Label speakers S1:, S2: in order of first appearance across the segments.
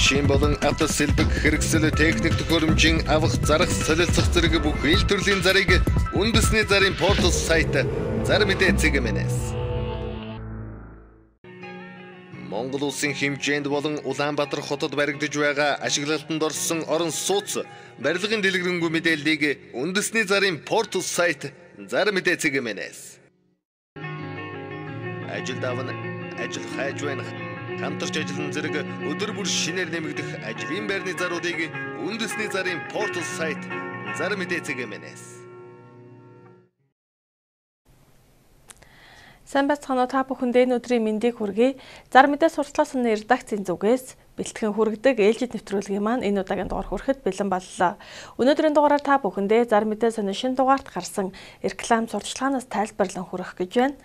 S1: машин болон авто сэлбэг хэрэгсэл техник төхөөрөмжийн авах зарах солилцох зэрэг бүх ил төрлийн зарыг үндэсний зарын портал сайт Зар мэдээ цэгмэнэс. Монгол улсын хэмжээнд болон Улаанбаатар хотод баригдаж байгаа ашиглалтанд орсон орон сууц барилгын дэлгэрэнгүй мэдээллийг үндэсний зарын портал сайт Зар мэдээ цэгмэнэс. Ажил давна ажил хайж байна. Хамтарч ажиллан зэрэг өдөр бүр шинээр нэмэгдэх ажлын байрны заруудыг үндэсний зарын портал сайт Зар мэдээ цэгмэнэс.
S2: Сайн байцгаана уу та бүхэнд энэ өдрийн мэндийг хүргэе. Зар мэдээ сурталчилгаа санааны редакцийн зүгээс бэлтгэн хүргэдэг ээлжид нэвтрүүлгийн маань энэ удаагийн дугаар хүрэхэд бэлэн боллоо. Өнөөдрийн дугаараар та бүхэндээ зар мэдээ санааны шинэ дугаарт гарсан реклам сурталчилгаанаас тайлбарлан хүргэх гэж байна.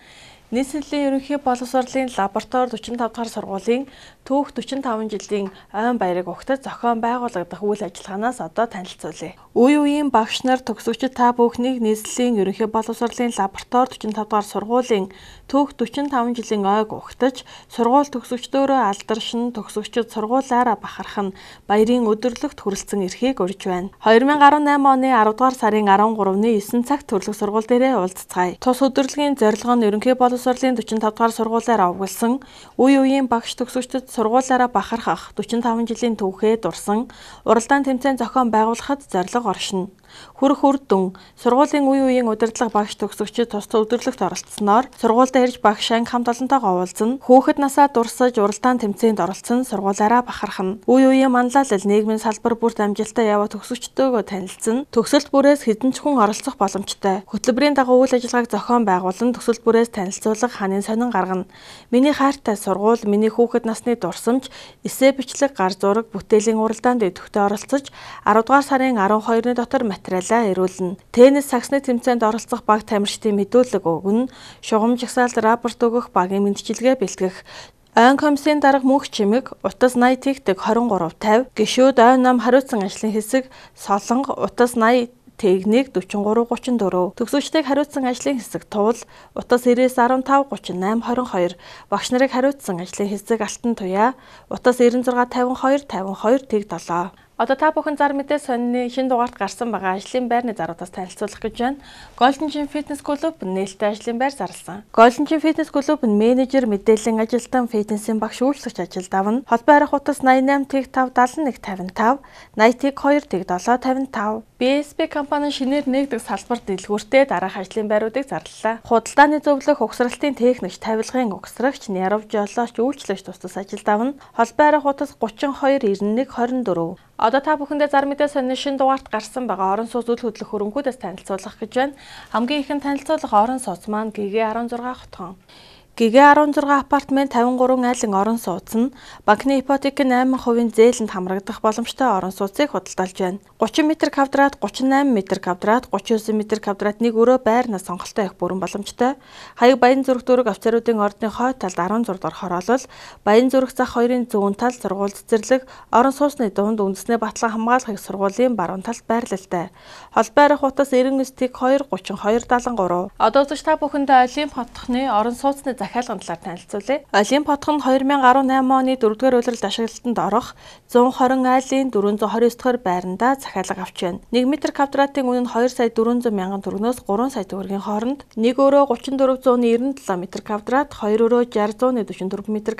S2: Нийслэлийн ерөнхий боловсролын лаборатори 45 дахь сургуулийн түүх 45 жилийн ойн баярыг угтаж зохион байгуулагдах үйл ажиллагаанаас одоо танилцуулъя. Үе үеийн багш нар төгсөгчид та бүхнийг нийслэлийн ерөнхий боловсролын лаборатори 45 дахь сургуулийн түүх 45 жилийн ойг угтаж сургууль төгсөгчдөөрөө алдаршин төгсөгчид сургуулаараа бахархан баярын өдөрлөгт хүрэлцэн эрхийг урьж байна. 2018 оны 10 дугаар сарын 13-ны 9 цагт төрлөх сургууль дээрээ уулзцгаая. Тус өдрөлгийн зорилго нь ерөнхий боловсролын 45 дахь сургуулиар овгилсан үе үеийн багш төгсөгчдөд сургуулаараа бахархах 45 жилийн түүхээ дурсан уралдаан тэмцээн зохион байгуулахад зорилго оршино. Хүрх үр дүн сургуулийн үе үеийн удирдлага багш төгсөгчид тусдаа өдөрлөгт оролцсноор сургуультай ирж багш анги хамт олонтойгоо уулзна. Хүүхэд насаа дурсаж уралдаан тэмцээнд оролцсон сургуулаараа бахархна. Үе үеийн манлайлал нийгмийн салбар бүрт амжилттай яваа төгсөгчдөөгөө танилцсан. Төгсөлт бүрээс хэдэн ч хүн оролцох боломжтой. Хөтөлбөрийн дагуу үйл ажиллагааг зохион байгуулан төгсөлт бүрээс танилцуулах ханын сонин гаргана. Миний хайртай сургууль, миний хүүхэд насны дурсамж, эссе бичлэг, гар зураг, бүтээлийн уралдаанд идэвхтэй оролцож 10 дугаар сарын 12-ны дотор материалаа ирүүлнэ. Теннис саксны тэмцээнд оролцох баг тамирчдын мэдүүлэг өгнө. Шугам жагсаалд рапорт өгөх багийн мэдчилгээ бэлтгэх. Ойн комиссийн дарга мөнх чимэг, утас 80 тэгтэг 2350, гишүүд ойн ном хариуцсан ажлын хэсэг, солонго, утас 80 техник 4334, төгсөгчдийг хариуцсан ажлын хэсэг туул, утас 90-15-38-22, багш нарыг хариуцсан ажлын хэсэг алтан туяа, утас 96-52-52 тэг 7. Одоо та бүхэн зар мэдээ сонины шинэ дугаарт гарсан байгаа ажлын байрны заруудаас танилцуулах гэж байна. Golden Gym Fitness Club нээлттэй ажлын байр зарласан. Golden Gym Fitness Club нь менежер, мэдээллийн ажилтан, фитнесийн багш үйлчлэгч ажилд авна. Холбоо арих утас 88 тэг 5 71 55, 80 тэг 2 тэг 7 55. BSP компани шинээр нэгдэг салбарт дэлгүүртээ дараах ажлын байруудыг зарлалаа. Худалдааны зөвлөх, угсралтын техникч, тавилгын угсрагч, нярав жолооч, үйлчлэгч тус ажилд авна. Холбоо арих утас 32 91 24. Одоо та бүхэндээ зар мэдээ сонины шинэ дугаарт гарсан байгаа орон сууц үйл хөдлөх хөрөнгүүдээс танилцуулах гэж байна. Хамгийн ихэнд танилцуулах орон сууц маань ГГ16 хотхон. ГГ16 апартмент 53 айлын орон сууц нь банкны ипотекийн 8% зээлэнд хамрагдах боломжтой орон сууцыг худалдалж байна. 30 м2, 38 м2, 39 м2 нэг өрөө байрнаас сонголттой их бүрэн боломжтой. Хаяг Баян зүрх дүүрэг офицеруудын ордны хойд талд 16 дугаар хороолол, Баян зүрх зах хоёрын зүүн тал сургууль цэцэрлэг, орон сууцны дунд үндэсний баталгаа хамгаалах их сургуулийн баруун талд байрлалтай. Холбоо арих утас 99 тэг 2 32 73. Одоо үзэж та бүхэндээ Олимп хотхны орон сууцны захиалгын талаар танилцуулъя. Олимп хотхон 2018 оны 4-р улиралд ашиглалтанд орох 120 айлын 429 дахь байранда захиалга авч байна. 1 м2-ийн үнэ нь 2 сая 400 мянган төгрөгнөөс 3 сая төгрөгийн хооронд, нэг өрөө 3497 м2, 2 өрөө 60-144 м2,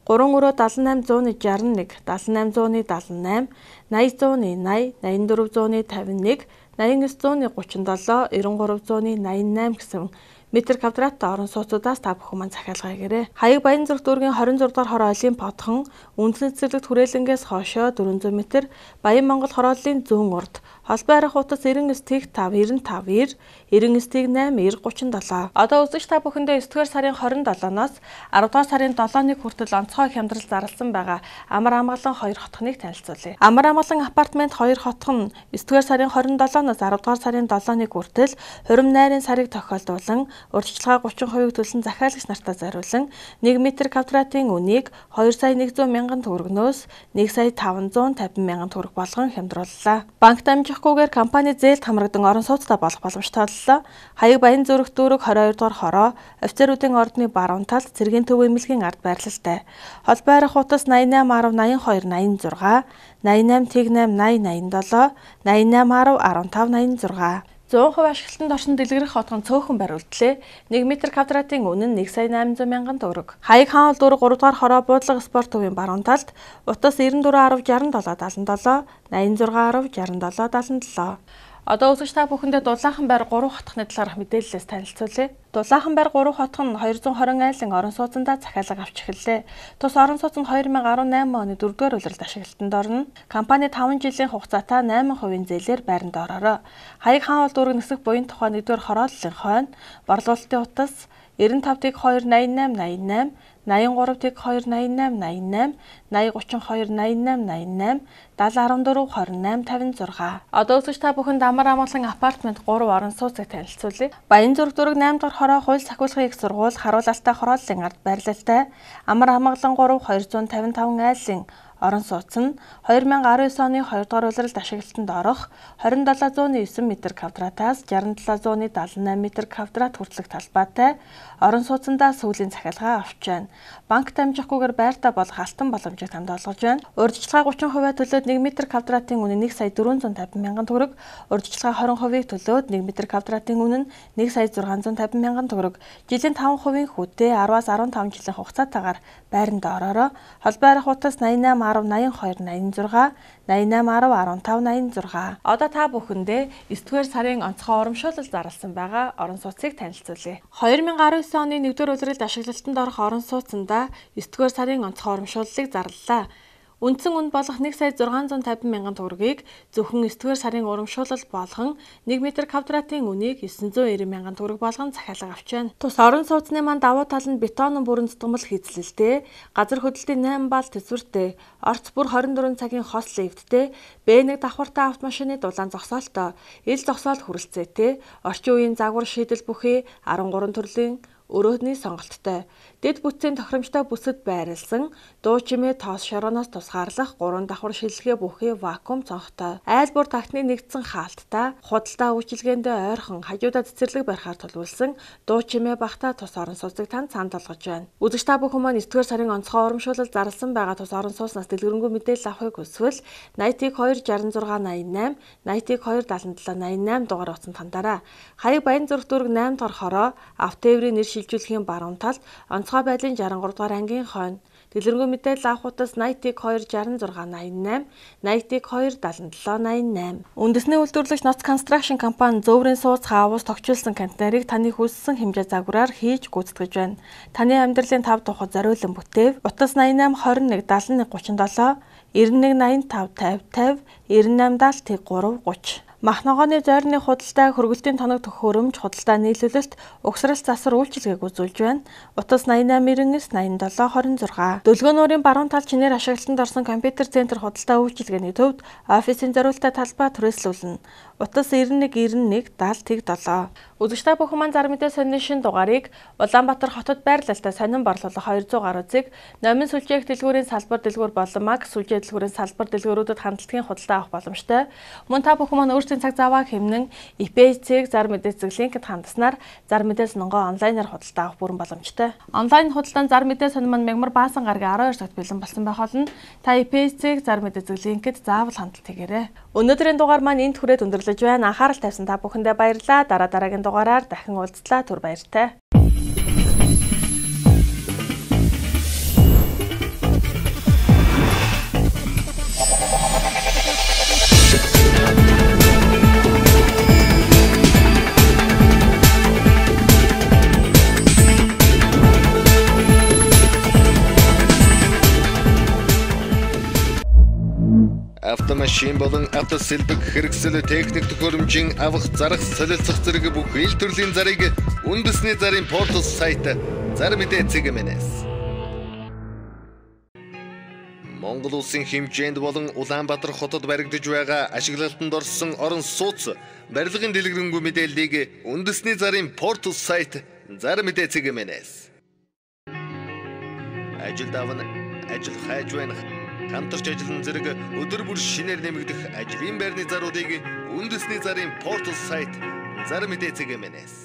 S2: 3 өрөө 78-161, 78-178, 80-80, 84-51, 89-37, 93-88 гэсэн метр квадраттай орон сууцудаас та бүхэн маань захиалга хийгээрэй. Хаяг Баян зүрх дүүргийн 26 дугаар хороо Олимп хотхон үндэсний цэцэрлэгт хүрээлэнгээс хойшоо 400 м, Баян Монгол хорооллын зүүн урд, холбоо арих утас 99 тэг 5 95 99 тэг 8 37. Одоо үзэгч та бүхэндээ 9-р сарын 27-ноос 10-р сарын 7-ны хүртэл онцгой хямдрал зарласан байгаа Амар амгалан 2 хотхныг танилцуулъя. Амар амгалан апартмент 2 хотхон 9-р сарын 27-ноос 10-р сарын 7-ны хүртэл хурим найрын сарыг тохиолдуулан урьдчилгаа 30% төлсөн захиалагч нартаа зориулсан 1 м2-ийн үнийг 2 сая 100 мянган төгрөгнөөс 1 сая 550 мянган төгрөг болгон хямдрууллаа. Банк дамжихгүйгээр компани зээлд хамрагдан орон сууцтай болох боломжтой боллоо. боллоо. Хаяг Баян зүрх дүүрэг 22 дугаар хороо офицеруудын ордны баруун талд цэргийн төв эмнэлгийн ард байрлалтай. Холбоо арих утас 88 10 82 86, 88 8 80 87, 88 10 15 86. 100% ашиглалтанд орсон дэлгэрэх хотгон цөөхөн бариулдлаа. 1 м квадратын үнэ нь 1,800,000 төгрөг. Хаяг хаан дүүрэг 3 дугаар хороо буудлага спорт төвийн баруун талд утас 94 10 67 77, 86 10 67 77. Одоо үзэгч та бүхэндээ Дулаахан байр 3 хотхны талаарх мэдээллээс танилцуулъя. Дулаахан байр 3 хотхон 220 айлын орон сууцндаа захиалга авч эхэллээ. Тус орон сууц нь 2018 оны 4-р улиралд ашиглалтанд орно. Компани 5 жилийн хугацаатай 8% зээлээр байранд ороорой. Хаяг хаан дүүрэг нисэх буян тухай 1-р хорооллын хойно борлуулалтын утас 95 2 88 88, 83 2 88 88, 80 32 88 88, 70 14 28 56. Одоо үзэгч та бүхэнд амар амгалан апартмент 3 орон сууцыг танилцуулъя. Баян зүрх дүүрэг 8 дахь хороо хууль сахиулгын их сургууль харуулалттай хорооллын ард байрлалтай. Амар амгалан 3 255 айлын орон сууц нь 2019 оны 2 дугаар улиралд ашиглалтанд орох 2709 м квадратаас 6778 м квадрат хүртэлх талбайтай орон сууцндаа сүүлийн захиалгаа авч байна. Банк дамжихгүйгээр байртаа болох алтан боломжийг танд олгож байна. Урьдчилгаа 30% төлөөд 1 м квадратын үнэ 1,450,000 төгрөг, урьдчилгаа 20% төлөөд 1 м квадратын үнэ нь 1,650,000 төгрөг. Жилийн 5% хүүтэй 10-аас 15 жилийн хугацаатаагаар байранд ороорой. Холбоо арих утас 88 10 82 86, 88 10 15 86. Одоо та бүхэндээ 9-р сарын онцгой урамшуулал зарласан байгаа орон сууцыг танилцуулъя. 2019 оны 1-р улиралд ашиглалтанд орох орон сууцндаа 9-р сарын онцгой урамшууллыг зарлалаа. Үндсэн үн болох 1,650,000 төгрөгийг зөвхөн 9-р сарын урамшуулал болгон 1 м квадратын үнийг 990,000 төгрөг болгон захиалга авч байна. Тус орон сууцны манд давуу тал нь бетонын бүрэн зутгамал хийцлэлтэй, газар хөдлөлтийн 8 бал төсвөртэй, орц бүр 24 цагийн хос лифттэй, Б1 давхартай автомашины дулаан зогсоолтой, ил зогсоолт хүрэлцээтэй, орчин үеийн загвар шийдэл бүхий 13 төрлийн өрөөний сонголттой, дэд бүтцийн тохиромжтой бүсэд байрлсан, дуу чимээ тоос шорооноос тусгаарлах 3 давхар шилжлэгээ бүхий вакуум цонхтой, айл бүр тагтны нэгдсэн хаалттай, худалдаа үйлчилгээндээ ойрхон хажуудаа цэцэрлэг барихаар тулгуулсан дуу чимээ багтаа тус орон сууцыг танд санд олгож байна. Үзэгч та бүхэн маань 9-р сарын онцгой урамшуулал зарласан байгаа тус орон сууцнаас дэлгэрэнгүй мэдээлэл авахыг хүсвэл 80 2 66 88, 80 2 77 88 дугаар утсанд хандаарай. Хаяг Баян зүрх дүүрэг 8 дахь хороо автоэврийн нэр шилжүүлэхийн баруун талд онцгой байдлын 63 дугаар ангийн хойно дэлгэрэнгүй мэдээлэл авах утас 80 2 66 88, 80 2 77 88. Үндэсний үйлдвэрлэгч Ноц Construction компани зөөврийн сууц хаавус тогтчулсан контейнерыг таны хүссэн хэмжээ загвараар хийж гүйцэтгэж байна. Таны амьдралын 5 тухайд зориулан бүтээв. Утас 88 21 71 37, 91 85 50 50, 98 70 3 30. Махногооны зойрны худалдаа, хөргөлтийн тоног төхөөрөмж, худалдаа нийлүүлэлт, угсрал засвар үйлчилгээг үзүүлж байна. Утас 88 99 87 26. Дөлгөө нуурын баруун тал чинээр ашиглалтанд орсон компьютер центр худалдаа үйлчилгээний төвд офисын зориулалтаа талбай түрээслүүлнэ. Утас 91 91 70 7. Үзэгч та бүхэн маань зар мэдээ сонины шин дугаарыг Улаанбаатар хотод байрлалтай сонин борлуулах 200 гаруй зэг, номын сүлжээх дэлгүүрийн салбар дэлгүүр болон Макс сүлжээ дэлгүүрийн салбар дэлгүүрүүдэд хандлагын худалдаа авах боломжтой. Мөн та бүхэн маань өөрсдийн цаг заваа хэмнэн ИП-цэг зар мэдээ зэг линкэд хандаснаар зар мэдээ сонингоо онлайнаар худалдаа авах бүрэн боломжтой. Онлайн худалдаанд зар мэдээ сонин маань мягмар баасан гарагийн 12 цагт бэлэн болсон байх болно. Та ИП-цэг зар мэдээ зэг линкэд заавал хандлт хийгээрэй. Өнөөдрийн дугаар маань энд хүрээд өндөрлөж байна. Анхаарал тавьсан та бүхэндээ баярлалаа. Дараагийн дугаараар дахин уулзлаа. Түр баяртай.
S1: Автомашин болон автосэлбэг хэрэгсэл техник төхөөрөмжийн авах зарах солилцох зэрэг бүх ил төрлийн зарыг үндэсний зарын портал сайт зар мэдээ цэгмэнэс. Монгол улсын хэмжээнд болон Улаанбаатар хотод баригдаж байгаа ашиглалтанд орсон орон сууц барилгын дэлгэрэнгүй мэдээллийг үндэсний зарын портал сайт зар мэдээ цэгмэнэс. Ажил давна, ажил хайж байна. Хамтарч ажиллан зэрэг өдөр бүр шинээр нэмэгдэх ажлын байрны заруудыг үндэсний зарын портал сайт Зар мэдээ цэгийн мэнэс.